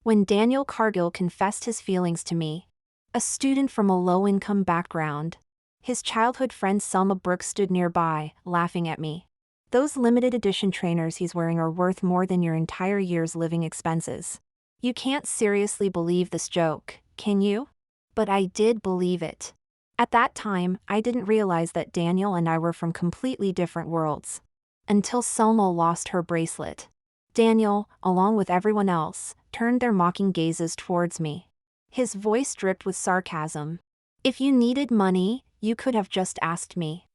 when Daniel Cargill confessed his feelings to me. A student from a low-income background. His childhood friend Selma Brook stood nearby, laughing at me. Those limited edition trainers he's wearing are worth more than your entire year's living expenses. You can't seriously believe this joke, can you? But I did believe it. At that time, I didn't realize that Daniel and I were from completely different worlds. Until Selma lost her bracelet. Daniel, along with everyone else, turned their mocking gazes towards me. His voice dripped with sarcasm. If you needed money, you could have just asked me.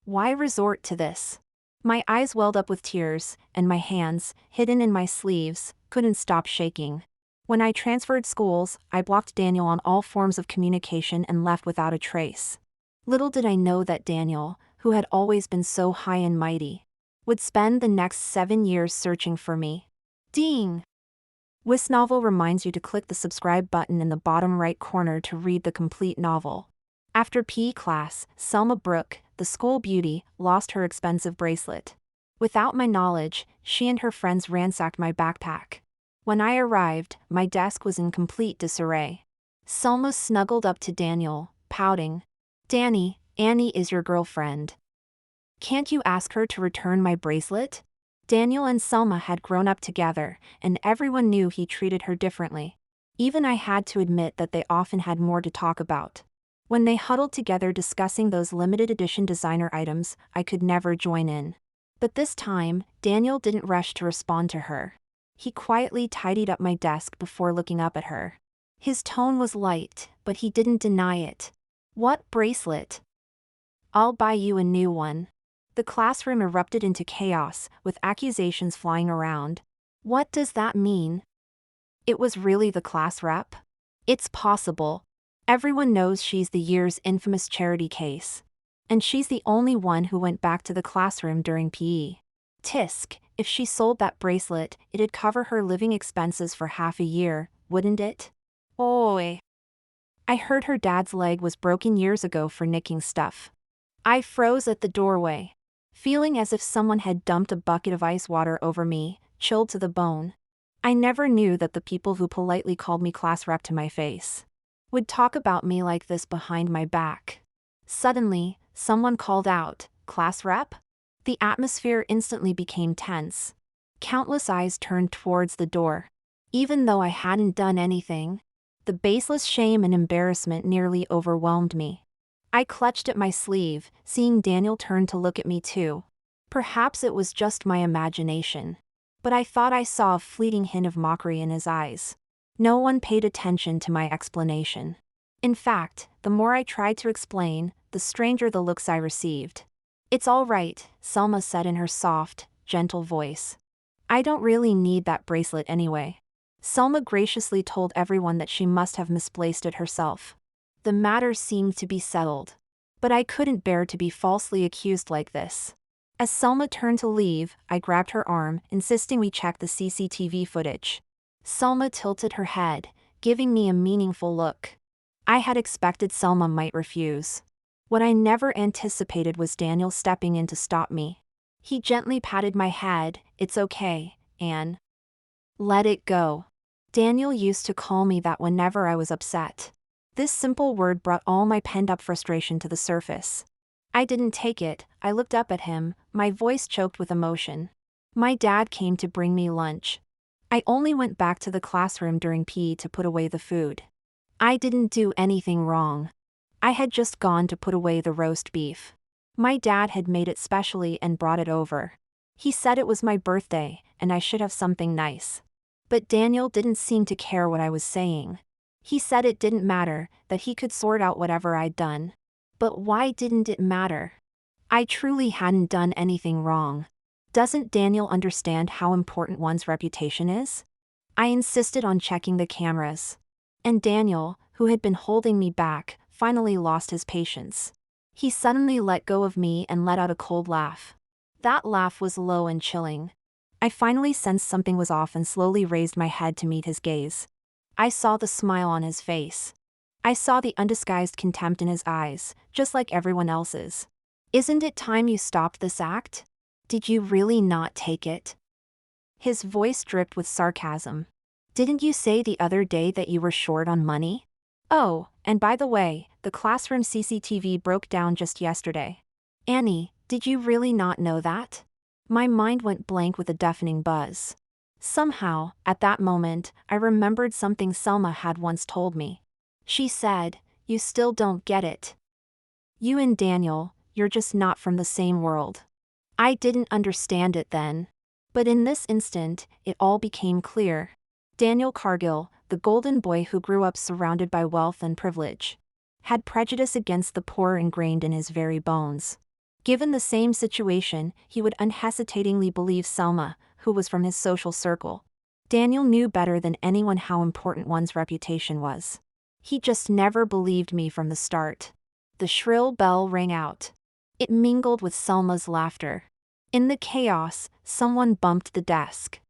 Why resort to this? My eyes welled up with tears, and my hands, hidden in my sleeves, couldn't stop shaking. When I transferred schools, I blocked Daniel on all forms of communication and left without a trace. Little did I know that Daniel, who had always been so high and mighty, would spend the next 7 years searching for me. Ding! Wisnovel reminds you to click the subscribe button in the bottom right corner to read the complete novel. After PE class, Selma Brook, the school beauty, lost her expensive bracelet. Without my knowledge, she and her friends ransacked my backpack. When I arrived, my desk was in complete disarray. Selma snuggled up to Daniel, pouting. "Danny, Annie is your girlfriend. Can't you ask her to return my bracelet?" Daniel and Selma had grown up together, and everyone knew he treated her differently. Even I had to admit that they often had more to talk about. When they huddled together discussing those limited edition designer items, I could never join in. But this time, Daniel didn't rush to respond to her. He quietly tidied up my desk before looking up at her. His tone was light, but he didn't deny it. "What bracelet?" "I'll buy you a new one." The classroom erupted into chaos, with accusations flying around. "What does that mean?" "It was really the class rep?" "It's possible. Everyone knows she's the year's infamous charity case. And she's the only one who went back to the classroom during PE. Tisk, if she sold that bracelet, it'd cover her living expenses for half a year, wouldn't it?" "Oi." "I heard her dad's leg was broken years ago for nicking stuff." I froze at the doorway, feeling as if someone had dumped a bucket of ice water over me, chilled to the bone. I never knew that the people who politely called me class rep to my face would talk about me like this behind my back. Suddenly, someone called out, "Class rep?" The atmosphere instantly became tense. Countless eyes turned towards the door. Even though I hadn't done anything, the baseless shame and embarrassment nearly overwhelmed me. I clutched at my sleeve, seeing Daniel turn to look at me too. Perhaps it was just my imagination, but I thought I saw a fleeting hint of mockery in his eyes. No one paid attention to my explanation. In fact, the more I tried to explain, the stranger the looks I received. "It's all right," Selma said in her soft, gentle voice. "I don't really need that bracelet anyway." Selma graciously told everyone that she must have misplaced it herself. The matter seemed to be settled. But I couldn't bear to be falsely accused like this. As Selma turned to leave, I grabbed her arm, insisting we check the CCTV footage. Selma tilted her head, giving me a meaningful look. I had expected Selma might refuse. What I never anticipated was Daniel stepping in to stop me. He gently patted my head. "It's okay, Anne. Let it go." Daniel used to call me that whenever I was upset. This simple word brought all my pent-up frustration to the surface. I didn't take it. I looked up at him, my voice choked with emotion. "My dad came to bring me lunch. I only went back to the classroom during PE to put away the food. I didn't do anything wrong. I had just gone to put away the roast beef. My dad had made it specially and brought it over. He said it was my birthday, and I should have something nice." But Daniel didn't seem to care what I was saying. He said it didn't matter, that he could sort out whatever I'd done. But why didn't it matter? I truly hadn't done anything wrong. Doesn't Daniel understand how important one's reputation is? I insisted on checking the cameras. And Daniel, who had been holding me back, finally lost his patience. He suddenly let go of me and let out a cold laugh. That laugh was low and chilling. I finally sensed something was off and slowly raised my head to meet his gaze. I saw the smile on his face. I saw the undisguised contempt in his eyes, just like everyone else's. "Isn't it time you stopped this act? Did you really not take it?" His voice dripped with sarcasm. Didn't you say the other day that you were short on money? Oh, and by the way, the classroom CCTV broke down just yesterday. Annie, did you really not know that? My mind went blank with a deafening buzz. Somehow, at that moment, I remembered something Selma had once told me. She said, "You still don't get it. You and Daniel, you're just not from the same world." I didn't understand it then. But in this instant, it all became clear. Daniel Cargill, the golden boy who grew up surrounded by wealth and privilege, had prejudice against the poor ingrained in his very bones. Given the same situation, he would unhesitatingly believe Selma, who was from his social circle. Daniel knew better than anyone how important one's reputation was. He just never believed me from the start. The shrill bell rang out. It mingled with Selma's laughter. In the chaos, someone bumped the desk.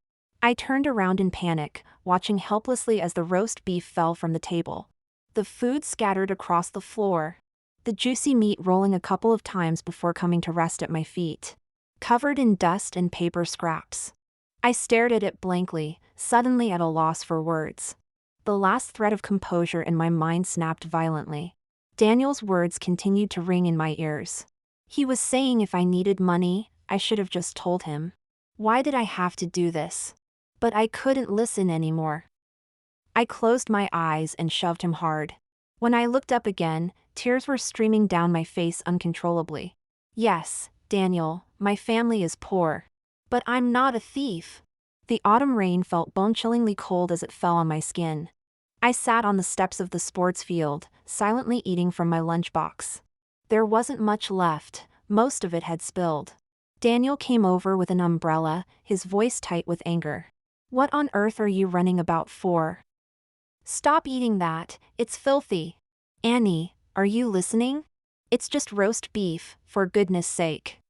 I turned around in panic, watching helplessly as the roast beef fell from the table. The food scattered across the floor, the juicy meat rolling a couple of times before coming to rest at my feet, covered in dust and paper scraps. I stared at it blankly, suddenly at a loss for words. The last thread of composure in my mind snapped violently. Daniel's words continued to ring in my ears. He was saying if I needed money, I should have just told him. Why did I have to do this? But I couldn't listen anymore. I closed my eyes and shoved him hard. When I looked up again, tears were streaming down my face uncontrollably. Yes, Daniel, my family is poor. But I'm not a thief. The autumn rain felt bone-chillingly cold as it fell on my skin. I sat on the steps of the sports field, silently eating from my lunchbox. There wasn't much left, most of it had spilled. Daniel came over with an umbrella, his voice tight with anger. "What on earth are you running about for? Stop eating that, it's filthy." "Annie, are you listening? It's just roast beef, for goodness sake.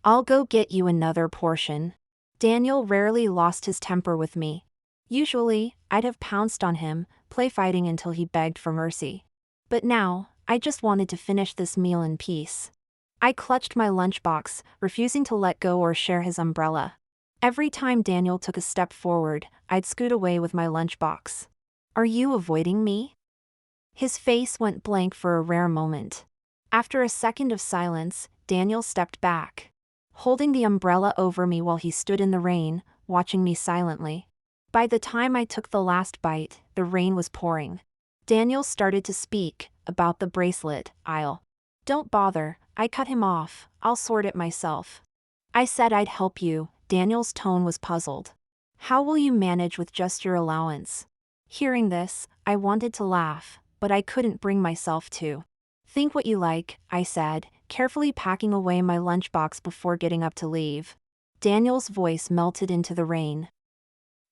I'll go get you another portion." Daniel rarely lost his temper with me. Usually, I'd have pounced on him, play fighting until he begged for mercy. But now, I just wanted to finish this meal in peace. I clutched my lunchbox, refusing to let go or share his umbrella. Every time Daniel took a step forward, I'd scoot away with my lunchbox. "Are you avoiding me?" His face went blank for a rare moment. After a second of silence, Daniel stepped back, holding the umbrella over me while he stood in the rain, watching me silently. By the time I took the last bite, the rain was pouring. Daniel started to speak, about the bracelet, "Don't bother," I cut him off, "I'll sort it myself." I said I'd help you. Daniel's tone was puzzled. "How will you manage with just your allowance?" Hearing this, I wanted to laugh, but I couldn't bring myself to. "Think what you like," I said, carefully packing away my lunchbox before getting up to leave. Daniel's voice melted into the rain.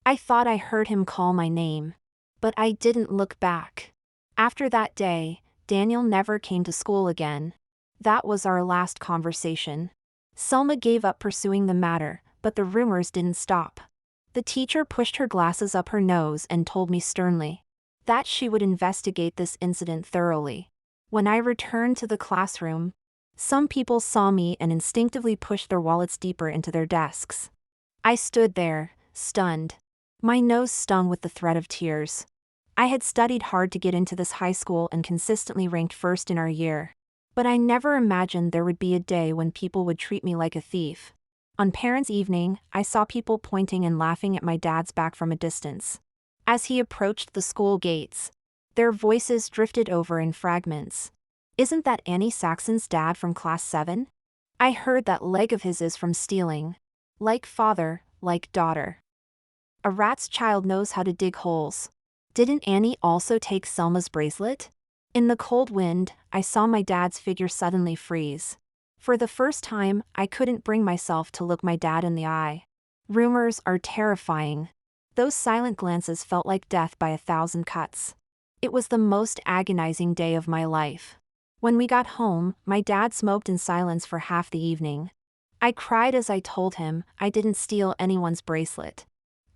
I thought I heard him call my name. But I didn't look back. After that day, Daniel never came to school again. That was our last conversation. Selma gave up pursuing the matter, but the rumors didn't stop. The teacher pushed her glasses up her nose and told me sternly that she would investigate this incident thoroughly. When I returned to the classroom, some people saw me and instinctively pushed their wallets deeper into their desks. I stood there, stunned. My nose stung with the threat of tears. I had studied hard to get into this high school and consistently ranked first in our year. But I never imagined there would be a day when people would treat me like a thief. On Parents' Evening, I saw people pointing and laughing at my dad's back from a distance. As he approached the school gates, their voices drifted over in fragments. "Isn't that Annie Saxon's dad from class 7? I heard that leg of his is from stealing. Like father, like daughter. A rat's child knows how to dig holes. Didn't Annie also take Selma's bracelet?" In the cold wind, I saw my dad's figure suddenly freeze. For the first time, I couldn't bring myself to look my dad in the eye. Rumors are terrifying. Those silent glances felt like death by 1,000 cuts. It was the most agonizing day of my life. When we got home, my dad smoked in silence for half the evening. I cried as I told him I didn't steal anyone's bracelet.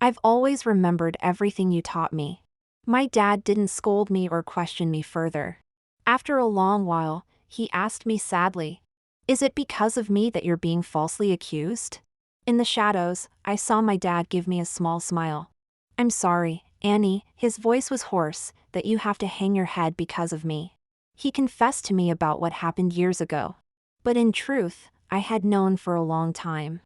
"I've always remembered everything you taught me." My dad didn't scold me or question me further. After a long while, he asked me sadly, "Is it because of me that you're being falsely accused?" In the shadows, I saw my dad give me a small smile. I'm sorry, Annie, his voice was hoarse, that you have to hang your head because of me. He confessed to me about what happened years ago. But in truth, I had known for a long time.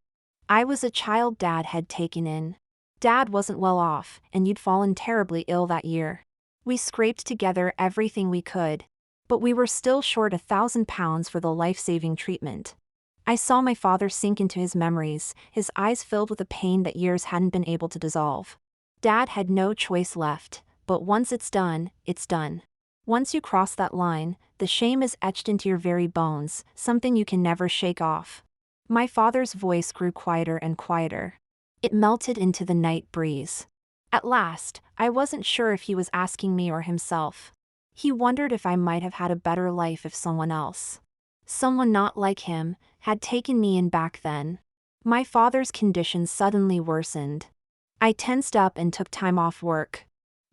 I was a child Dad had taken in. Dad wasn't well off, and you'd fallen terribly ill that year. We scraped together everything we could. But we were still short £1,000 for the life-saving treatment. I saw my father sink into his memories, his eyes filled with a pain that years hadn't been able to dissolve. Dad had no choice left, but once it's done, it's done. Once you cross that line, the shame is etched into your very bones, something you can never shake off. My father's voice grew quieter and quieter. It melted into the night breeze. At last, I wasn't sure if he was asking me or himself. He wondered if I might have had a better life if someone else, someone not like him, had taken me in back then. My father's condition suddenly worsened. I tensed up and took time off work.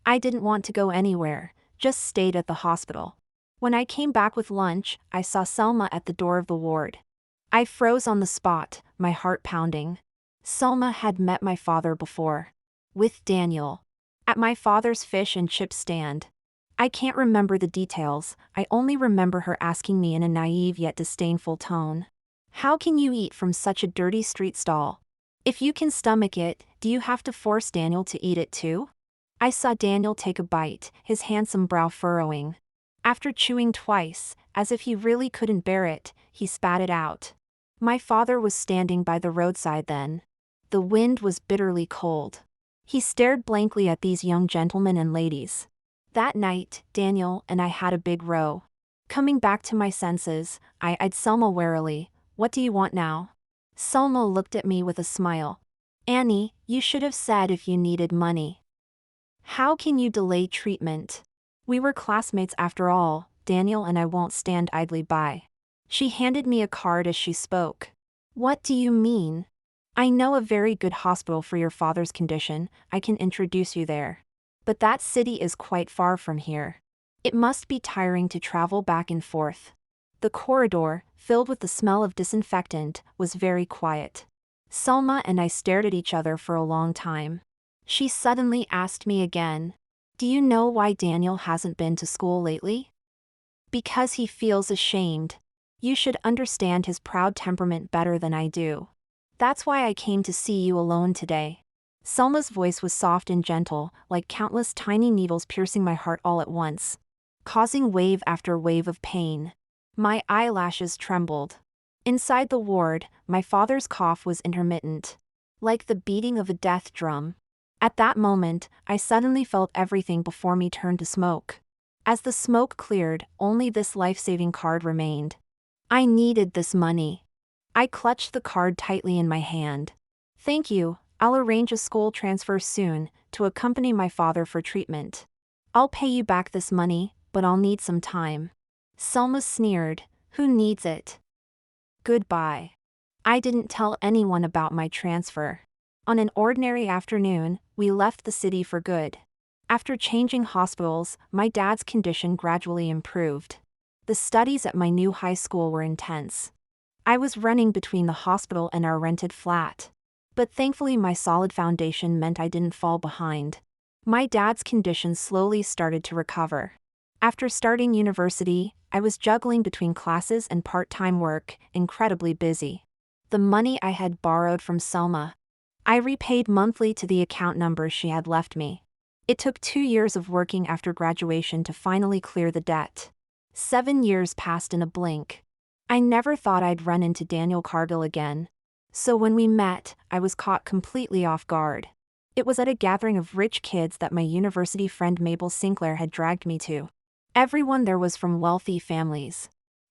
I didn't want to go anywhere, just stayed at the hospital. When I came back with lunch, I saw Selma at the door of the ward. I froze on the spot, my heart pounding. Selma had met my father before. With Daniel. At my father's fish and chip stand. I can't remember the details, I only remember her asking me in a naive yet disdainful tone. How can you eat from such a dirty street stall? If you can stomach it, do you have to force Daniel to eat it too? I saw Daniel take a bite, his handsome brow furrowing. After chewing twice, as if he really couldn't bear it, he spat it out. My father was standing by the roadside then. The wind was bitterly cold. He stared blankly at these young gentlemen and ladies. That night, Daniel and I had a big row. Coming back to my senses, I eyed Selma warily. What do you want now? Selma looked at me with a smile. Annie, you should have said if you needed money. How can you delay treatment? We were classmates after all, Daniel and I won't stand idly by. She handed me a card as she spoke. What do you mean? I know a very good hospital for your father's condition, I can introduce you there. But that city is quite far from here. It must be tiring to travel back and forth. The corridor, filled with the smell of disinfectant, was very quiet. Selma and I stared at each other for a long time. She suddenly asked me again, "Do you know why Daniel hasn't been to school lately?" Because he feels ashamed. You should understand his proud temperament better than I do. That's why I came to see you alone today. Selma's voice was soft and gentle, like countless tiny needles piercing my heart all at once, causing wave after wave of pain. My eyelashes trembled. Inside the ward, my father's cough was intermittent, like the beating of a death drum. At that moment, I suddenly felt everything before me turn to smoke. As the smoke cleared, only this life-saving card remained. I needed this money. I clutched the card tightly in my hand. Thank you. I'll arrange a school transfer soon, to accompany my father for treatment. I'll pay you back this money, but I'll need some time. Selma sneered, who needs it? Goodbye. I didn't tell anyone about my transfer. On an ordinary afternoon, we left the city for good. After changing hospitals, my dad's condition gradually improved. The studies at my new high school were intense. I was running between the hospital and our rented flat. But thankfully my solid foundation meant I didn't fall behind. My dad's condition slowly started to recover. After starting university, I was juggling between classes and part-time work, incredibly busy. The money I had borrowed from Selma, I repaid monthly to the account numbers she had left me. It took 2 years of working after graduation to finally clear the debt. 7 years passed in a blink. I never thought I'd run into Daniel Cargill again. So when we met, I was caught completely off guard. It was at a gathering of rich kids that my university friend Mabel Sinclair had dragged me to. Everyone there was from wealthy families.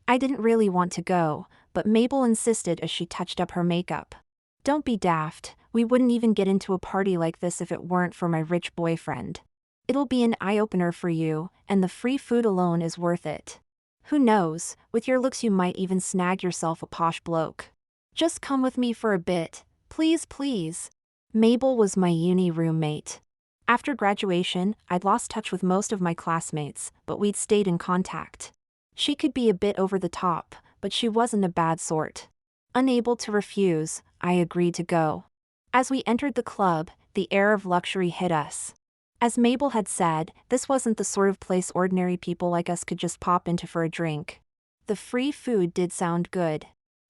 I didn't really want to go, but Mabel insisted as she touched up her makeup. Don't be daft, we wouldn't even get into a party like this if it weren't for my rich boyfriend. It'll be an eye-opener for you, and the free food alone is worth it. Who knows, with your looks you might even snag yourself a posh bloke. Just come with me for a bit, please please. Mabel was my uni roommate. After graduation, I'd lost touch with most of my classmates, but we'd stayed in contact. She could be a bit over the top, but she wasn't a bad sort. Unable to refuse, I agreed to go. As we entered the club, the air of luxury hit us. As Mabel had said, this wasn't the sort of place ordinary people like us could just pop into for a drink. The free food did sound good.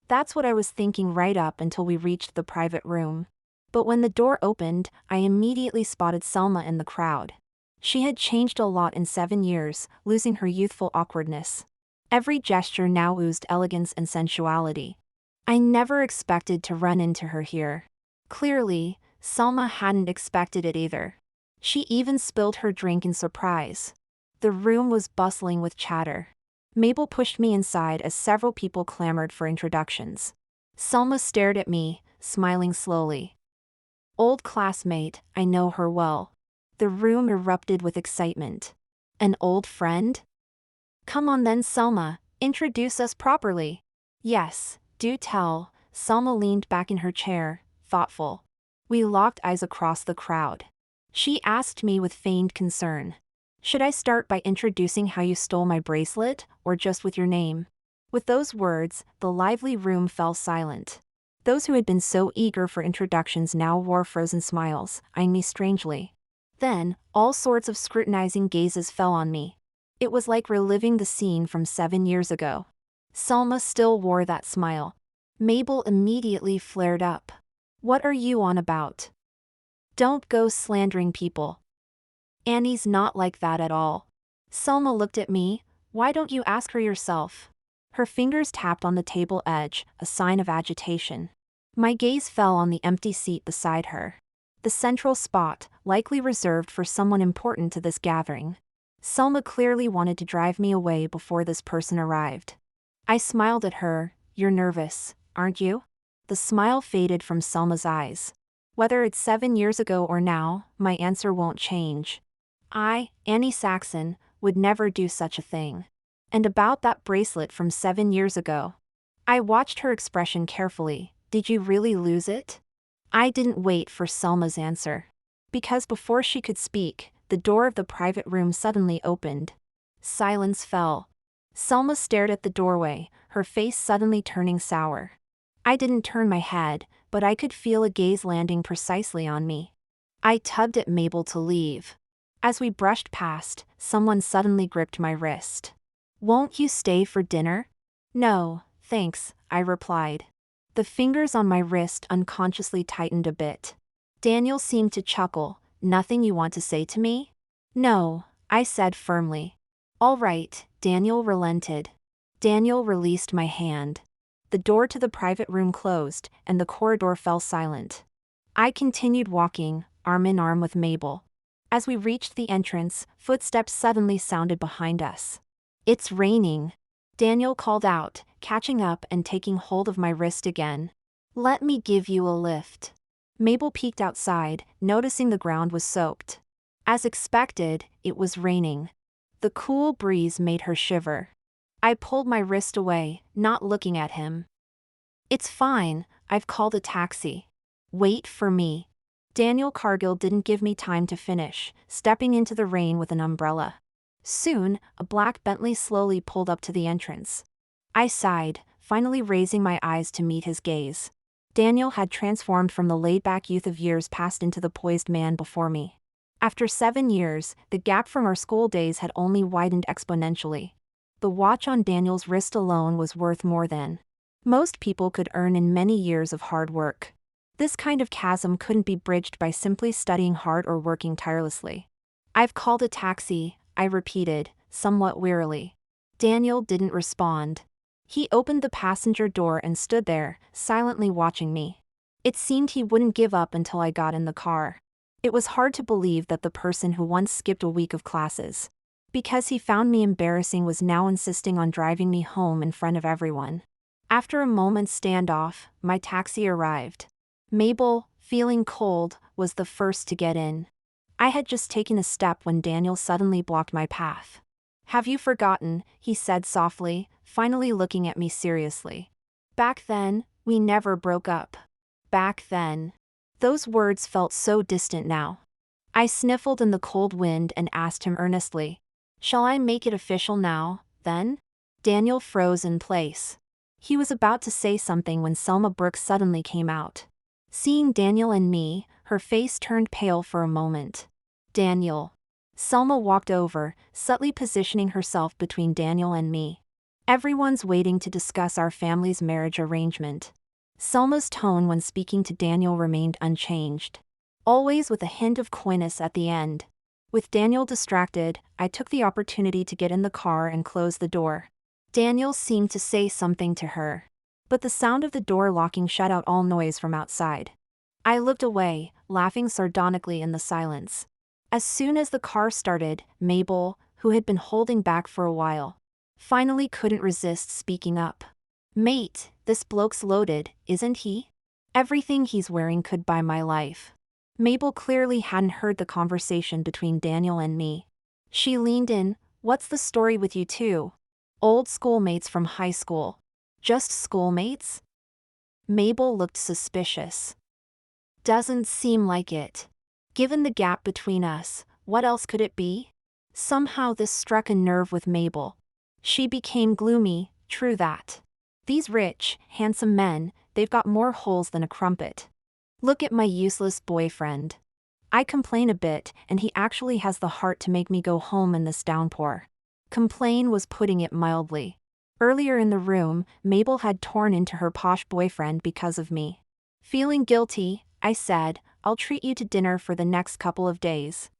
That's what I was thinking right up until we reached the private room. But when the door opened, I immediately spotted Selma in the crowd. She had changed a lot in 7 years, losing her youthful awkwardness. Every gesture now oozed elegance and sensuality. I never expected to run into her here. Clearly, Selma hadn't expected it either. She even spilled her drink in surprise. The room was bustling with chatter. Mabel pushed me inside as several people clamored for introductions. Selma stared at me, smiling slowly. Old classmate, I know her well. The room erupted with excitement. An old friend? Come on then, Selma, introduce us properly. Yes, do tell. Selma leaned back in her chair, thoughtful. We locked eyes across the crowd. She asked me with feigned concern. Should I start by introducing how you stole my bracelet, or just with your name? With those words, the lively room fell silent. Those who had been so eager for introductions now wore frozen smiles, eyeing me strangely. Then, all sorts of scrutinizing gazes fell on me. It was like reliving the scene from 7 years ago. Selma still wore that smile. Mabel immediately flared up. What are you on about? Don't go slandering people. Annie's not like that at all. Selma looked at me. Why don't you ask her yourself? Her fingers tapped on the table edge, a sign of agitation. My gaze fell on the empty seat beside her. The central spot, likely reserved for someone important to this gathering. Selma clearly wanted to drive me away before this person arrived. I smiled at her. You're nervous, aren't you? The smile faded from Selma's eyes. Whether it's 7 years ago or now, my answer won't change. I, Annie Saxon, would never do such a thing. And about that bracelet from 7 years ago. I watched her expression carefully. Did you really lose it? I didn't wait for Selma's answer. Because before she could speak, the door of the private room suddenly opened. Silence fell. Selma stared at the doorway, her face suddenly turning sour. I didn't turn my head, but I could feel a gaze landing precisely on me. I tugged at Mabel to leave. As we brushed past, someone suddenly gripped my wrist. Won't you stay for dinner? No, thanks, I replied. The fingers on my wrist unconsciously tightened a bit. Daniel seemed to chuckle. Nothing you want to say to me? No, I said firmly. All right, Daniel relented. Daniel released my hand. The door to the private room closed, and the corridor fell silent. I continued walking, arm in arm with Mabel. As we reached the entrance, footsteps suddenly sounded behind us. It's raining, Daniel called out, catching up and taking hold of my wrist again. Let me give you a lift. Mabel peeked outside, noticing the ground was soaked. As expected, it was raining. The cool breeze made her shiver. I pulled my wrist away, not looking at him. It's fine, I've called a taxi. Wait for me. Daniel Cargill didn't give me time to finish, stepping into the rain with an umbrella. Soon, a black Bentley slowly pulled up to the entrance. I sighed, finally raising my eyes to meet his gaze. Daniel had transformed from the laid-back youth of years past into the poised man before me. After 7 years, the gap from our school days had only widened exponentially. The watch on Daniel's wrist alone was worth more than most people could earn in many years of hard work. This kind of chasm couldn't be bridged by simply studying hard or working tirelessly. I've called a taxi, I repeated, somewhat wearily. Daniel didn't respond. He opened the passenger door and stood there, silently watching me. It seemed he wouldn't give up until I got in the car. It was hard to believe that the person who once skipped a week of classes, because he found me embarrassing, was now insisting on driving me home in front of everyone. After a moment's standoff, my taxi arrived. Mabel, feeling cold, was the first to get in. I had just taken a step when Daniel suddenly blocked my path. Have you forgotten, he said softly, finally looking at me seriously. Back then, we never broke up. Back then. Those words felt so distant now. I sniffled in the cold wind and asked him earnestly, shall I make it official now, then? Daniel froze in place. He was about to say something when Selma Brook suddenly came out. Seeing Daniel and me, Her face turned pale for a moment. Daniel. Selma walked over, subtly positioning herself between Daniel and me. Everyone's waiting to discuss our family's marriage arrangement. Selma's tone when speaking to Daniel remained unchanged, always with a hint of coyness at the end. With Daniel distracted, I took the opportunity to get in the car and close the door. Daniel seemed to say something to her, but the sound of the door locking shut out all noise from outside. I looked away, laughing sardonically in the silence. As soon as the car started, Mabel, who had been holding back for a while, finally couldn't resist speaking up. "Mate, this bloke's loaded, isn't he? Everything he's wearing could buy my life." Mabel clearly hadn't heard the conversation between Daniel and me. She leaned in. "What's the story with you two? Old schoolmates from high school." "Just schoolmates?" Mabel looked suspicious. "Doesn't seem like it. Given the gap between us, what else could it be?" Somehow this struck a nerve with Mabel. She became gloomy. "True that. These rich, handsome men, they've got more holes than a crumpet. Look at my useless boyfriend. I complain a bit, and he actually has the heart to make me go home in this downpour." Complain was putting it mildly. Earlier in the room, Mabel had torn into her posh boyfriend because of me. Feeling guilty, I said, "I'll treat you to dinner for the next couple of days."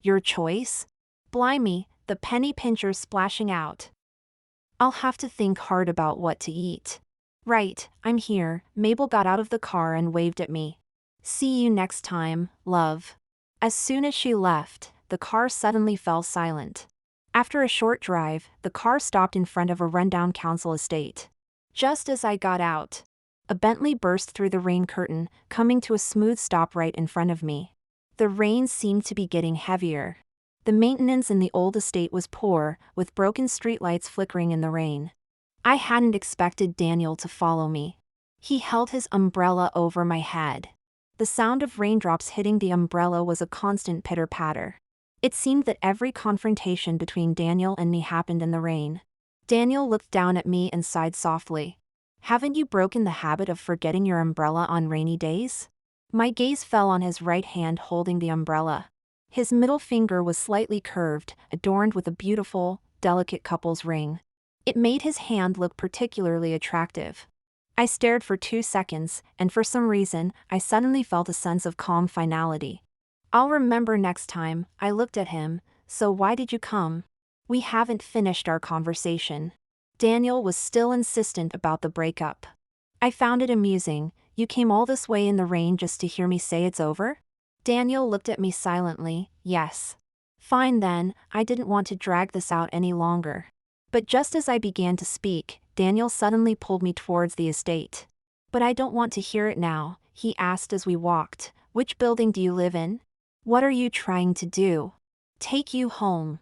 "Your choice?" Blimey, the penny pincher's splashing out. "I'll have to think hard about what to eat." "Right, I'm here." Mabel got out of the car and waved at me. "See you next time, love." As soon as she left, the car suddenly fell silent. After a short drive, the car stopped in front of a rundown council estate. Just as I got out, a Bentley burst through the rain curtain, coming to a smooth stop right in front of me. The rain seemed to be getting heavier. The maintenance in the old estate was poor, with broken streetlights flickering in the rain. I hadn't expected Daniel to follow me. He held his umbrella over my head. The sound of raindrops hitting the umbrella was a constant pitter-patter. It seemed that every confrontation between Daniel and me happened in the rain. Daniel looked down at me and sighed softly. "Haven't you broken the habit of forgetting your umbrella on rainy days?" My gaze fell on his right hand holding the umbrella. His middle finger was slightly curved, adorned with a beautiful, delicate couple's ring. It made his hand look particularly attractive. I stared for 2 seconds, and for some reason, I suddenly felt a sense of calm finality. "I'll remember next time." I looked at him. "So why did you come?" "We haven't finished our conversation." Daniel was still insistent about the breakup. I found it amusing. "You came all this way in the rain just to hear me say it's over?" Daniel looked at me silently. "Yes." "Fine then, I didn't want to drag this out any longer." But just as I began to speak, Daniel suddenly pulled me towards the estate. "But I don't want to hear it now," he asked as we walked. "Which building do you live in? What are you trying to do?" "Take you home."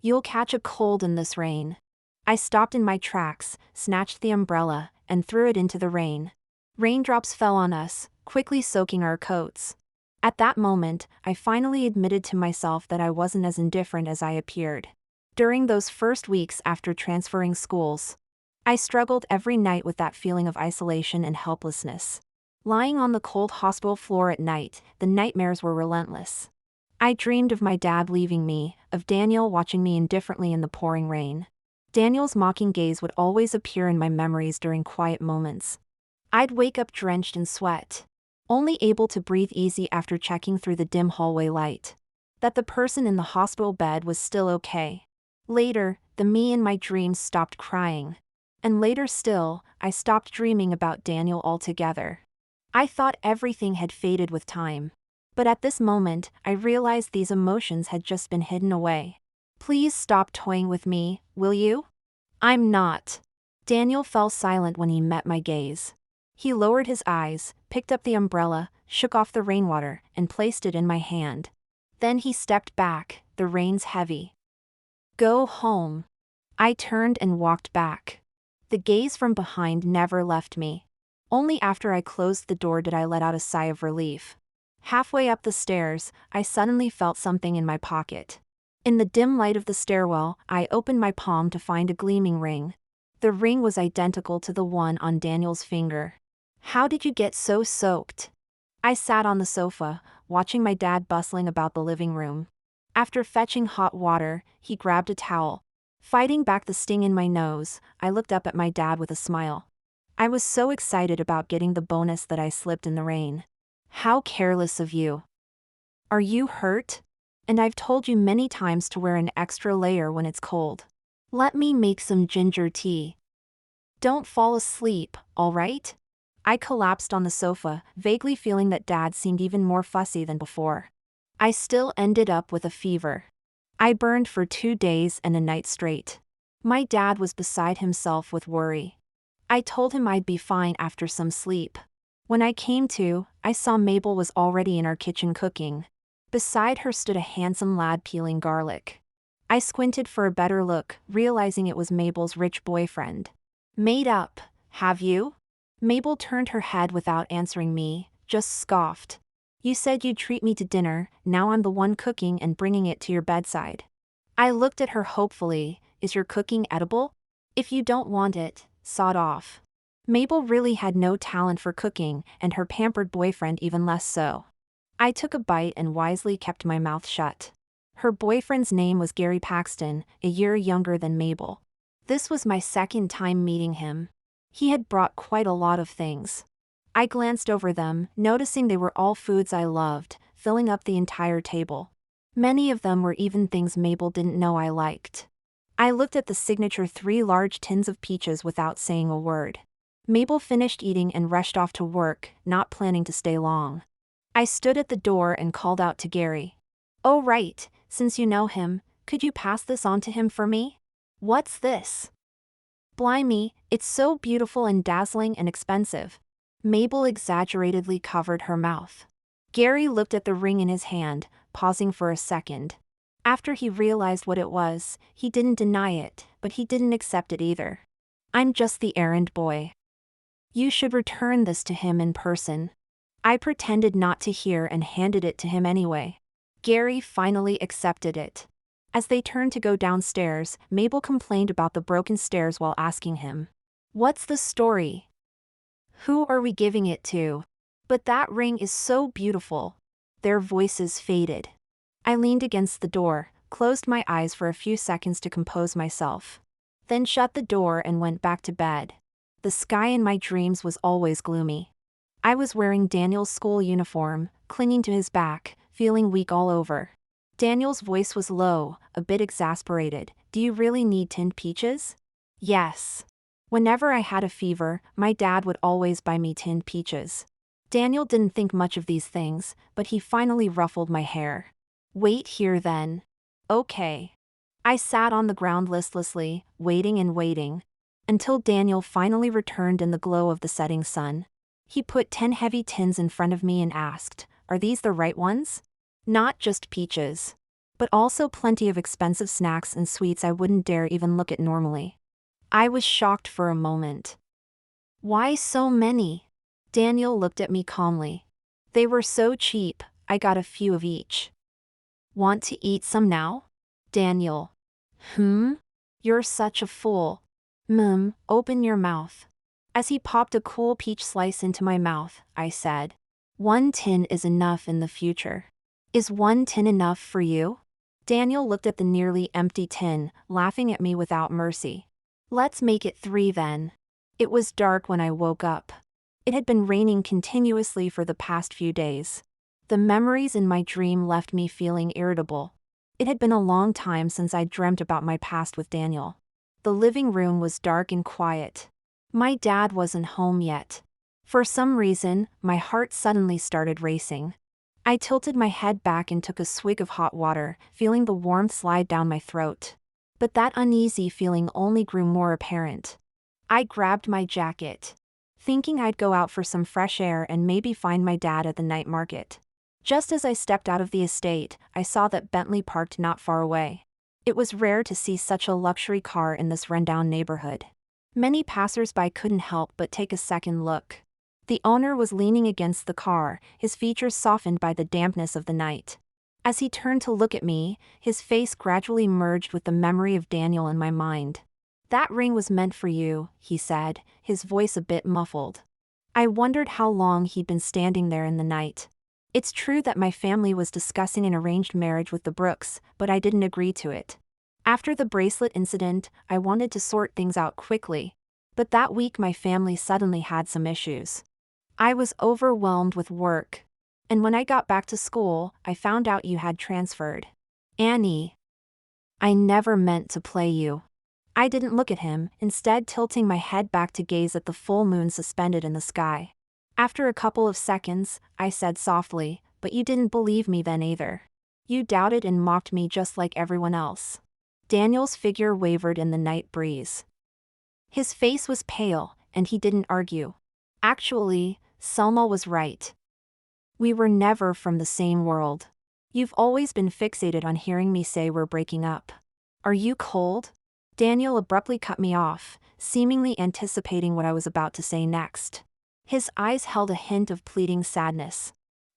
"You'll catch a cold in this rain." I stopped in my tracks, snatched the umbrella, and threw it into the rain. Raindrops fell on us, quickly soaking our coats. At that moment, I finally admitted to myself that I wasn't as indifferent as I appeared. During those first weeks after transferring schools, I struggled every night with that feeling of isolation and helplessness. Lying on the cold hospital floor at night, the nightmares were relentless. I dreamed of my dad leaving me, of Daniel watching me indifferently in the pouring rain. Daniel's mocking gaze would always appear in my memories during quiet moments. I'd wake up drenched in sweat, only able to breathe easy after checking through the dim hallway light that the person in the hospital bed was still okay. Later, the me in my dreams stopped crying. And later still, I stopped dreaming about Daniel altogether. I thought everything had faded with time. But at this moment, I realized these emotions had just been hidden away. "Please stop toying with me, will you?" "I'm not." Daniel fell silent when he met my gaze. He lowered his eyes, picked up the umbrella, shook off the rainwater, and placed it in my hand. Then he stepped back. "The rain's heavy. Go home." I turned and walked back. The gaze from behind never left me. Only after I closed the door did I let out a sigh of relief. Halfway up the stairs, I suddenly felt something in my pocket. In the dim light of the stairwell, I opened my palm to find a gleaming ring. The ring was identical to the one on Daniel's finger. "How did you get so soaked?" I sat on the sofa, watching my dad bustling about the living room. After fetching hot water, he grabbed a towel. Fighting back the sting in my nose, I looked up at my dad with a smile. I was so excited about getting the bonus that I slipped in the rain. How careless of you. Are you hurt? And I've told you many times to wear an extra layer when it's cold. Let me make some ginger tea. Don't fall asleep, all right? I collapsed on the sofa, vaguely feeling that Dad seemed even more fussy than before. I still ended up with a fever. I burned for 2 days and a night straight. My dad was beside himself with worry. I told him I'd be fine after some sleep. When I came to, I saw Mabel was already in our kitchen cooking. Beside her stood a handsome lad peeling garlic. I squinted for a better look, realizing it was Mabel's rich boyfriend. Made up, have you? Mabel turned her head without answering me, just scoffed. You said you'd treat me to dinner, now I'm the one cooking and bringing it to your bedside. I looked at her hopefully. Is your cooking edible? If you don't want it, sod off. Mabel really had no talent for cooking, and her pampered boyfriend even less so. I took a bite and wisely kept my mouth shut. Her boyfriend's name was Gary Paxton, a year younger than Mabel. This was my second time meeting him. He had brought quite a lot of things. I glanced over them, noticing they were all foods I loved, filling up the entire table. Many of them were even things Mabel didn't know I liked. I looked at the signature 3 large tins of peaches without saying a word. Mabel finished eating and rushed off to work, not planning to stay long. I stood at the door and called out to Gary. Oh right, since you know him, could you pass this on to him for me? What's this? Blimey, it's so beautiful and dazzling and expensive. Mabel exaggeratedly covered her mouth. Gary looked at the ring in his hand, pausing for a second. After he realized what it was, he didn't deny it, but he didn't accept it either. I'm just the errand boy. You should return this to him in person. I pretended not to hear and handed it to him anyway. Gary finally accepted it. As they turned to go downstairs, Mabel complained about the broken stairs while asking him, "What's the story? Who are we giving it to? But that ring is so beautiful." Their voices faded. I leaned against the door, closed my eyes for a few seconds to compose myself. Then shut the door and went back to bed. The sky in my dreams was always gloomy. I was wearing Daniel's school uniform, clinging to his back, feeling weak all over. Daniel's voice was low, a bit exasperated. Do you really need tinned peaches? Yes. Whenever I had a fever, my dad would always buy me tinned peaches. Daniel didn't think much of these things, but he finally ruffled my hair. Wait here then. Okay. I sat on the ground listlessly, waiting and waiting, until Daniel finally returned in the glow of the setting sun. He put 10 heavy tins in front of me and asked, "Are these the right ones?" Not just peaches, but also plenty of expensive snacks and sweets I wouldn't dare even look at normally. I was shocked for a moment. Why so many? Daniel looked at me calmly. They were so cheap, I got a few of each. Want to eat some now? Daniel. You're such a fool. Open your mouth. As he popped a cool peach slice into my mouth, I said, 1 tin is enough in the future. Is 1 tin enough for you? Daniel looked at the nearly empty tin, laughing at me without mercy. Let's make it 3 then. It was dark when I woke up. It had been raining continuously for the past few days. The memories in my dream left me feeling irritable. It had been a long time since I'd dreamt about my past with Daniel. The living room was dark and quiet. My dad wasn't home yet. For some reason, my heart suddenly started racing. I tilted my head back and took a swig of hot water, feeling the warmth slide down my throat. But that uneasy feeling only grew more apparent. I grabbed my jacket, thinking I'd go out for some fresh air and maybe find my dad at the night market. Just as I stepped out of the estate, I saw that Bentley parked not far away. It was rare to see such a luxury car in this rundown neighborhood. Many passers-by couldn't help but take a second look. The owner was leaning against the car, his features softened by the dampness of the night. As he turned to look at me, his face gradually merged with the memory of Daniel in my mind. That ring was meant for you, he said, his voice a bit muffled. I wondered how long he'd been standing there in the night. It's true that my family was discussing an arranged marriage with the Brooks, but I didn't agree to it. After the bracelet incident, I wanted to sort things out quickly. But that week my family suddenly had some issues. I was overwhelmed with work. And when I got back to school, I found out you had transferred. Annie. I never meant to play you. I didn't look at him, instead tilting my head back to gaze at the full moon suspended in the sky. After a couple of seconds, I said softly, "But you didn't believe me then either. You doubted and mocked me just like everyone else." Daniel's figure wavered in the night breeze. His face was pale, and he didn't argue. Actually, Selma was right. We were never from the same world. You've always been fixated on hearing me say we're breaking up. Are you cold? Daniel abruptly cut me off, seemingly anticipating what I was about to say next. His eyes held a hint of pleading sadness.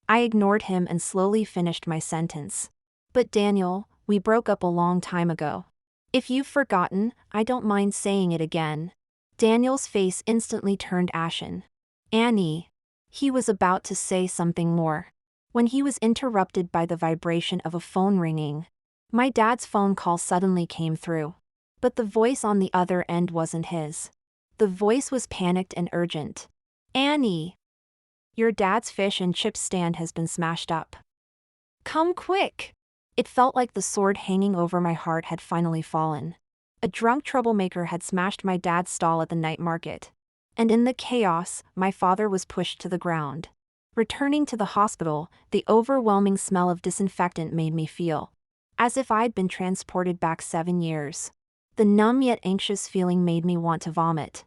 I ignored him and slowly finished my sentence. But Daniel, we broke up a long time ago. If you've forgotten, I don't mind saying it again. Daniel's face instantly turned ashen. Annie. He was about to say something more, when he was interrupted by the vibration of a phone ringing. My dad's phone call suddenly came through. But the voice on the other end wasn't his. The voice was panicked and urgent. Annie. Your dad's fish and chip stand has been smashed up. Come quick. It felt like the sword hanging over my heart had finally fallen. A drunk troublemaker had smashed my dad's stall at the night market. And in the chaos, my father was pushed to the ground. Returning to the hospital, the overwhelming smell of disinfectant made me feel as if I'd been transported back 7 years. The numb yet anxious feeling made me want to vomit.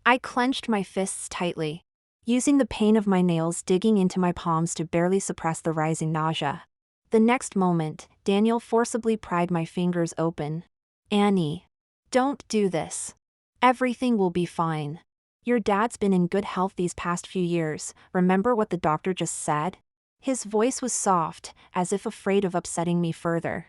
I clenched my fists tightly, using the pain of my nails digging into my palms to barely suppress the rising nausea. The next moment, Daniel forcibly pried my fingers open. Annie. Don't do this. Everything will be fine. Your dad's been in good health these past few years, remember what the doctor just said? His voice was soft, as if afraid of upsetting me further.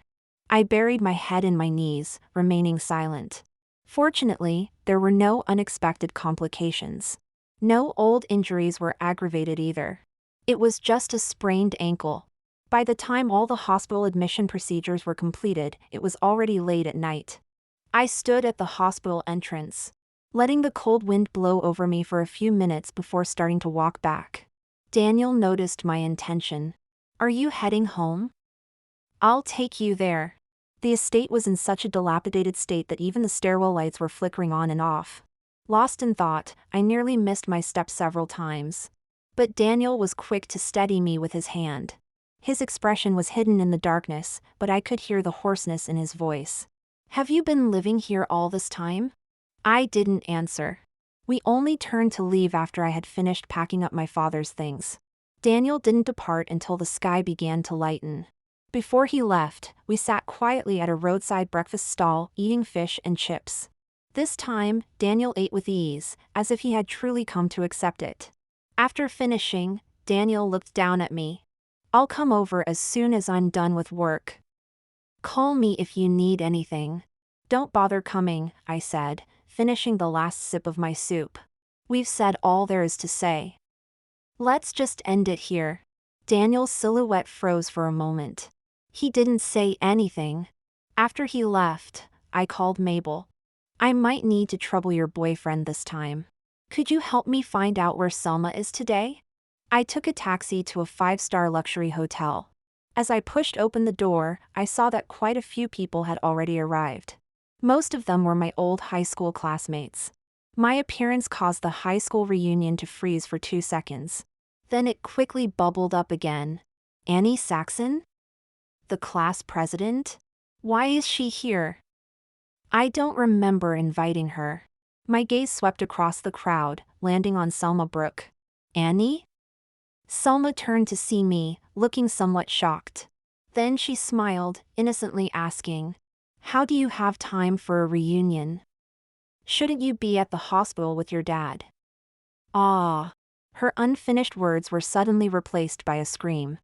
I buried my head in my knees, remaining silent. Fortunately, there were no unexpected complications. No old injuries were aggravated either. It was just a sprained ankle. By the time all the hospital admission procedures were completed, it was already late at night. I stood at the hospital entrance, letting the cold wind blow over me for a few minutes before starting to walk back. Daniel noticed my intention. Are you heading home? I'll take you there. The estate was in such a dilapidated state that even the stairwell lights were flickering on and off. Lost in thought, I nearly missed my step several times. But Daniel was quick to steady me with his hand. His expression was hidden in the darkness, but I could hear the hoarseness in his voice. Have you been living here all this time? I didn't answer. We only turned to leave after I had finished packing up my father's things. Daniel didn't depart until the sky began to lighten. Before he left, we sat quietly at a roadside breakfast stall, eating fish and chips. This time, Daniel ate with ease, as if he had truly come to accept it. After finishing, Daniel looked down at me. I'll come over as soon as I'm done with work. Call me if you need anything. Don't bother coming, I said, finishing the last sip of my soup. We've said all there is to say. Let's just end it here. Daniel's silhouette froze for a moment. He didn't say anything. After he left, I called Mabel. I might need to trouble your boyfriend this time. Could you help me find out where Selma is today? I took a taxi to a 5-star luxury hotel. As I pushed open the door, I saw that quite a few people had already arrived. Most of them were my old high school classmates. My appearance caused the high school reunion to freeze for 2 seconds. Then it quickly bubbled up again. Annie Saxon? The class president? Why is she here? I don't remember inviting her. My gaze swept across the crowd, landing on Selma Brook. Annie? Selma turned to see me, looking somewhat shocked. Then she smiled, innocently asking, "How do you have time for a reunion? Shouldn't you be at the hospital with your dad?" Ah. Her unfinished words were suddenly replaced by a scream.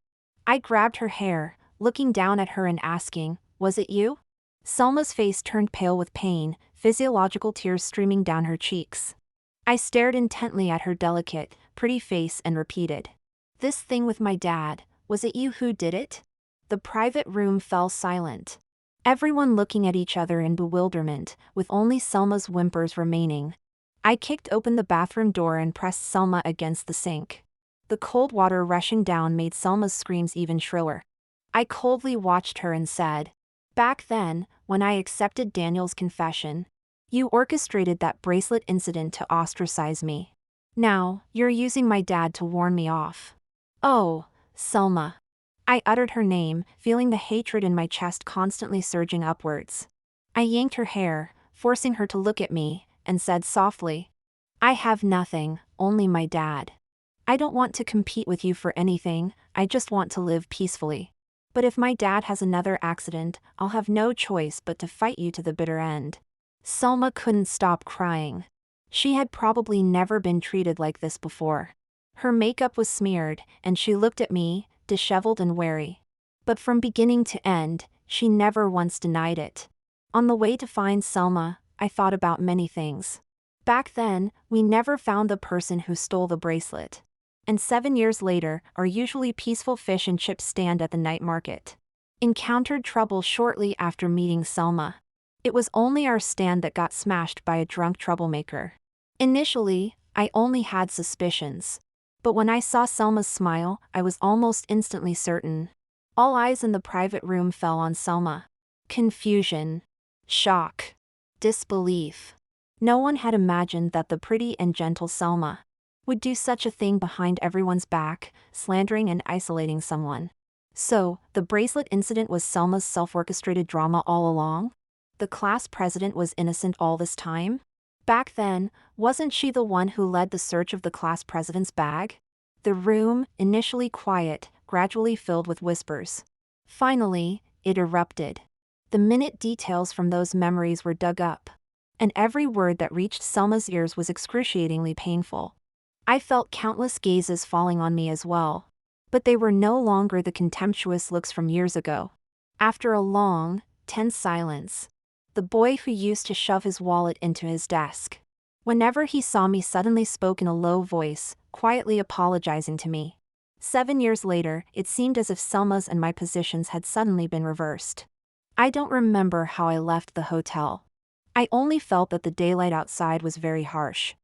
I grabbed her hair, looking down at her and asking, "Was it you?" Selma's face turned pale with pain, physiological tears streaming down her cheeks. I stared intently at her delicate, pretty face and repeated, "This thing with my dad, was it you who did it?" The private room fell silent. Everyone looking at each other in bewilderment, with only Selma's whimpers remaining. I kicked open the bathroom door and pressed Selma against the sink. The cold water rushing down made Selma's screams even shriller. I coldly watched her and said, "Back then, when I accepted Daniel's confession, you orchestrated that bracelet incident to ostracize me. Now, you're using my dad to warn me off." "Oh, Selma." I uttered her name, feeling the hatred in my chest constantly surging upwards. I yanked her hair, forcing her to look at me, and said softly, "I have nothing, only my dad. I don't want to compete with you for anything, I just want to live peacefully. But if my dad has another accident, I'll have no choice but to fight you to the bitter end." Selma couldn't stop crying. She had probably never been treated like this before. Her makeup was smeared, and she looked at me, disheveled and wary. But from beginning to end, she never once denied it. On the way to find Selma, I thought about many things. Back then, we never found the person who stole the bracelet. And 7 years later, our usually peaceful fish and chips stand at the night market encountered trouble shortly after meeting Selma. It was only our stand that got smashed by a drunk troublemaker. Initially, I only had suspicions. But when I saw Selma's smile, I was almost instantly certain. All eyes in the private room fell on Selma. Confusion, shock, disbelief. No one had imagined that the pretty and gentle Selma would do such a thing behind everyone's back, slandering and isolating someone. So, the bracelet incident was Selma's self-orchestrated drama all along? The class president was innocent all this time? Back then, wasn't she the one who led the search of the class president's bag? The room, initially quiet, gradually filled with whispers. Finally, it erupted. The minute details from those memories were dug up, and every word that reached Selma's ears was excruciatingly painful. I felt countless gazes falling on me as well. But they were no longer the contemptuous looks from years ago. After a long, tense silence, the boy who used to shove his wallet into his desk, whenever he saw me, suddenly spoke in a low voice, quietly apologizing to me. 7 years later, it seemed as if Selma's and my positions had suddenly been reversed. I don't remember how I left the hotel. I only felt that the daylight outside was very harsh.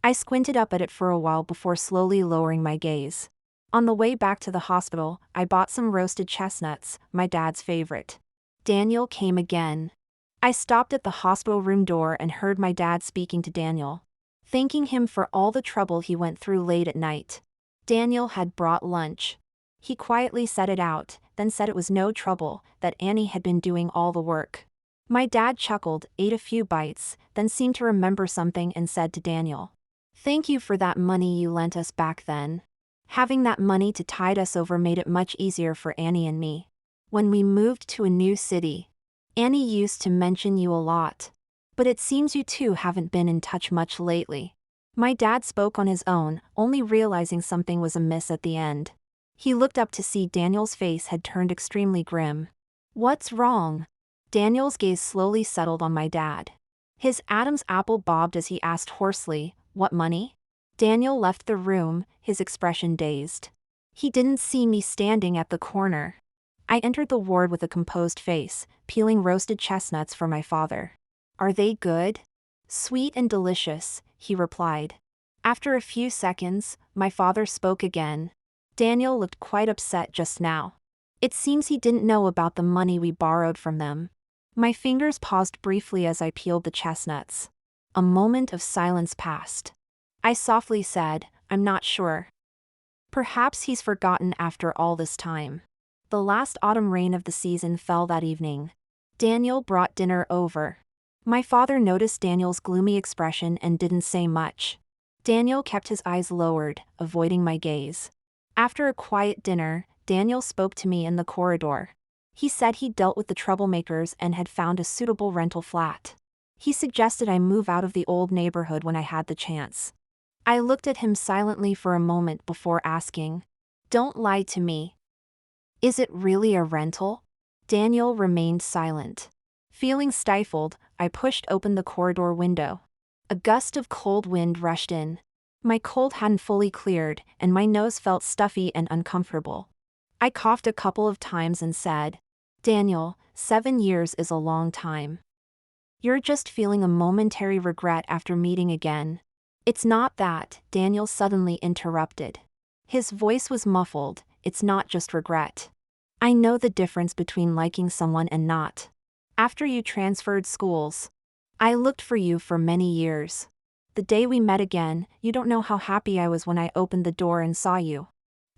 I squinted up at it for a while before slowly lowering my gaze. On the way back to the hospital, I bought some roasted chestnuts, my dad's favorite. Daniel came again. I stopped at the hospital room door and heard my dad speaking to Daniel, thanking him for all the trouble he went through late at night. Daniel had brought lunch. He quietly set it out, then said it was no trouble, that Annie had been doing all the work. My dad chuckled, ate a few bites, then seemed to remember something and said to Daniel, "Thank you for that money you lent us back then. Having that money to tide us over made it much easier for Annie and me. When we moved to a new city, Annie used to mention you a lot. But it seems you two haven't been in touch much lately." My dad spoke on his own, only realizing something was amiss at the end. He looked up to see Daniel's face had turned extremely grim. "What's wrong?" Daniel's gaze slowly settled on my dad. His Adam's apple bobbed as he asked hoarsely, "What money?" Daniel left the room, his expression dazed. He didn't see me standing at the corner. I entered the ward with a composed face, peeling roasted chestnuts for my father. "Are they good?" "Sweet and delicious," he replied. After a few seconds, my father spoke again. "Daniel looked quite upset just now. It seems he didn't know about the money we borrowed from them." My fingers paused briefly as I peeled the chestnuts. A moment of silence passed. I softly said, "I'm not sure. Perhaps he's forgotten after all this time." The last autumn rain of the season fell that evening. Daniel brought dinner over. My father noticed Daniel's gloomy expression and didn't say much. Daniel kept his eyes lowered, avoiding my gaze. After a quiet dinner, Daniel spoke to me in the corridor. He said he'd dealt with the troublemakers and had found a suitable rental flat. He suggested I move out of the old neighborhood when I had the chance. I looked at him silently for a moment before asking, "Don't lie to me. Is it really a rental?" Daniel remained silent. Feeling stifled, I pushed open the corridor window. A gust of cold wind rushed in. My cold hadn't fully cleared, and my nose felt stuffy and uncomfortable. I coughed a couple of times and said, "Daniel, 7 years is a long time. You're just feeling a momentary regret after meeting again." "It's not that," Daniel suddenly interrupted. His voice was muffled. "It's not just regret. I know the difference between liking someone and not. After you transferred schools, I looked for you for many years. The day we met again, you don't know how happy I was when I opened the door and saw you.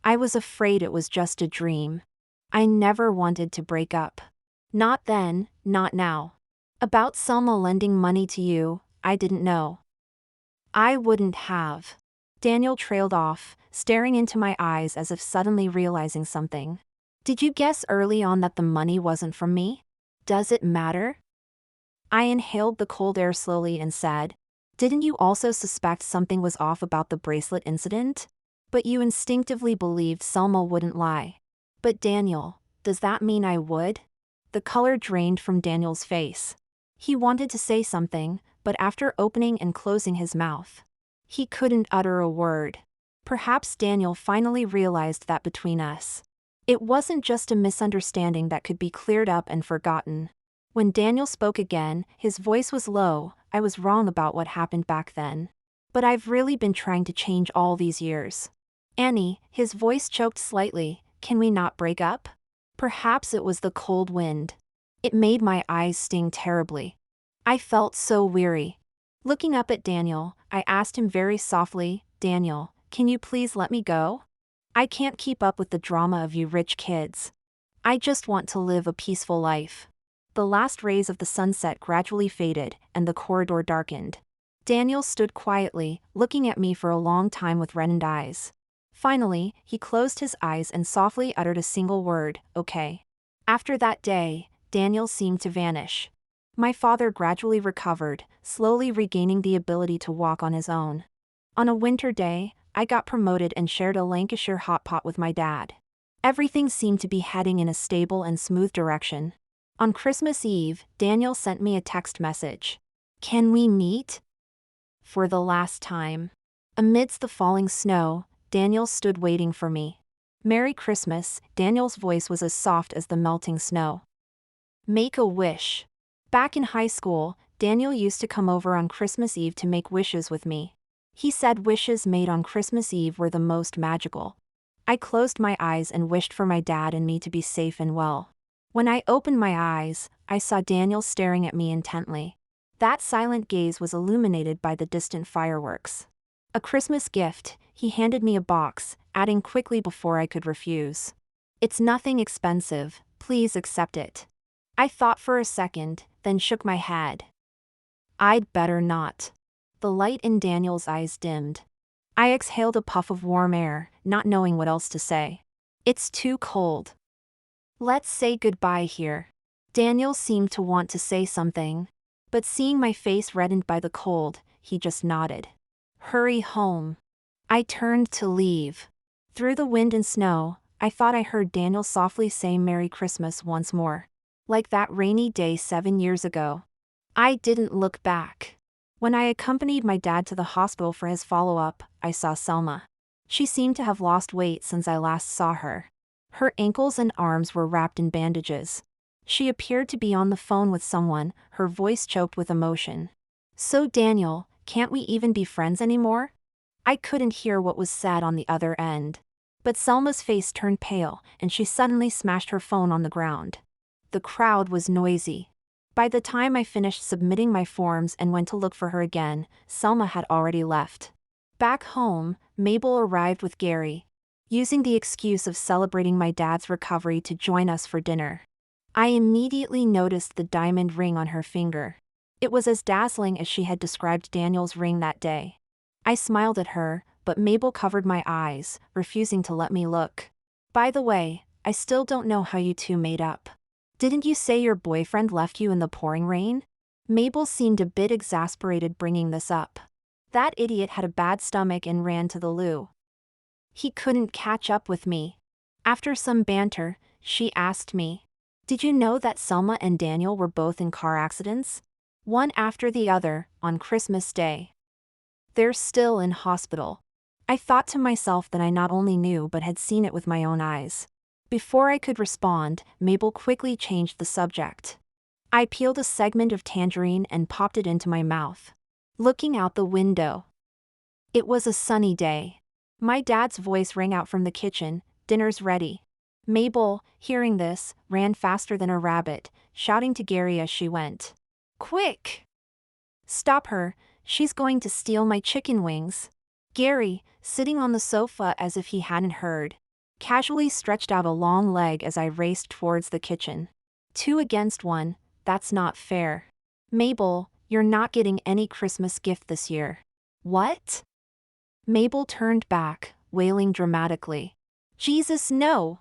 I was afraid it was just a dream. I never wanted to break up. Not then, not now. About Selma lending money to you, I didn't know. I wouldn't have." Daniel trailed off, staring into my eyes as if suddenly realizing something. "Did you guess early on that the money wasn't from me? Does it matter?" I inhaled the cold air slowly and said, "Didn't you also suspect something was off about the bracelet incident? But you instinctively believed Selma wouldn't lie." "But Daniel, does that mean I would?" The color drained from Daniel's face. He wanted to say something, but after opening and closing his mouth, he couldn't utter a word. Perhaps Daniel finally realized that between us, it wasn't just a misunderstanding that could be cleared up and forgotten. When Daniel spoke again, his voice was low. "I was wrong about what happened back then. But I've really been trying to change all these years. Annie," his voice choked slightly, "can we not break up?" Perhaps it was the cold wind. It made my eyes sting terribly. I felt so weary. Looking up at Daniel, I asked him very softly, "Daniel, can you please let me go? I can't keep up with the drama of you rich kids. I just want to live a peaceful life." The last rays of the sunset gradually faded, and the corridor darkened. Daniel stood quietly, looking at me for a long time with reddened eyes. Finally, he closed his eyes and softly uttered a single word, "Okay." After that day, Daniel seemed to vanish. My father gradually recovered, slowly regaining the ability to walk on his own. On a winter day, I got promoted and shared a Lancashire hot pot with my dad. Everything seemed to be heading in a stable and smooth direction. On Christmas Eve, Daniel sent me a text message. "Can we meet?" For the last time. Amidst the falling snow, Daniel stood waiting for me. "Merry Christmas," Daniel's voice was as soft as the melting snow. "Make a wish." Back in high school, Daniel used to come over on Christmas Eve to make wishes with me. He said wishes made on Christmas Eve were the most magical. I closed my eyes and wished for my dad and me to be safe and well. When I opened my eyes, I saw Daniel staring at me intently. That silent gaze was illuminated by the distant fireworks. "A Christmas gift," he handed me a box, adding quickly before I could refuse. "It's nothing expensive, please accept it." I thought for a second, then shook my head. "I'd better not." The light in Daniel's eyes dimmed. I exhaled a puff of warm air, not knowing what else to say. "It's too cold. Let's say goodbye here." Daniel seemed to want to say something, but seeing my face reddened by the cold, he just nodded. "Hurry home." I turned to leave. Through the wind and snow, I thought I heard Daniel softly say "Merry Christmas" once more. Like that rainy day 7 years ago. I didn't look back. When I accompanied my dad to the hospital for his follow-up, I saw Selma. She seemed to have lost weight since I last saw her. Her ankles and arms were wrapped in bandages. She appeared to be on the phone with someone, her voice choked with emotion. "So Daniel, can't we even be friends anymore?" I couldn't hear what was said on the other end. But Selma's face turned pale, and she suddenly smashed her phone on the ground. The crowd was noisy. By the time I finished submitting my forms and went to look for her again, Selma had already left. Back home, Mabel arrived with Gary, using the excuse of celebrating my dad's recovery to join us for dinner. I immediately noticed the diamond ring on her finger. It was as dazzling as she had described Daniel's ring that day. I smiled at her, but Mabel covered my eyes, refusing to let me look. "By the way, I still don't know how you two made up. Didn't you say your boyfriend left you in the pouring rain?" Mabel seemed a bit exasperated bringing this up. "That idiot had a bad stomach and ran to the loo. He couldn't catch up with me." After some banter, she asked me, "Did you know that Selma and Daniel were both in car accidents? One after the other, on Christmas Day." They're still in hospital. I thought to myself that I not only knew but had seen it with my own eyes. Before I could respond, Mabel quickly changed the subject. I peeled a segment of tangerine and popped it into my mouth. Looking out the window. It was a sunny day. My dad's voice rang out from the kitchen, "Dinner's ready." Mabel, hearing this, ran faster than a rabbit, shouting to Gary as she went. "Quick! Stop her, she's going to steal my chicken wings." Gary, sitting on the sofa as if he hadn't heard, casually stretched out a long leg as I raced towards the kitchen. 2 against 1, that's not fair. "Mabel, you're not getting any Christmas gift this year." "What?" Mabel turned back, wailing dramatically. "Jesus, no!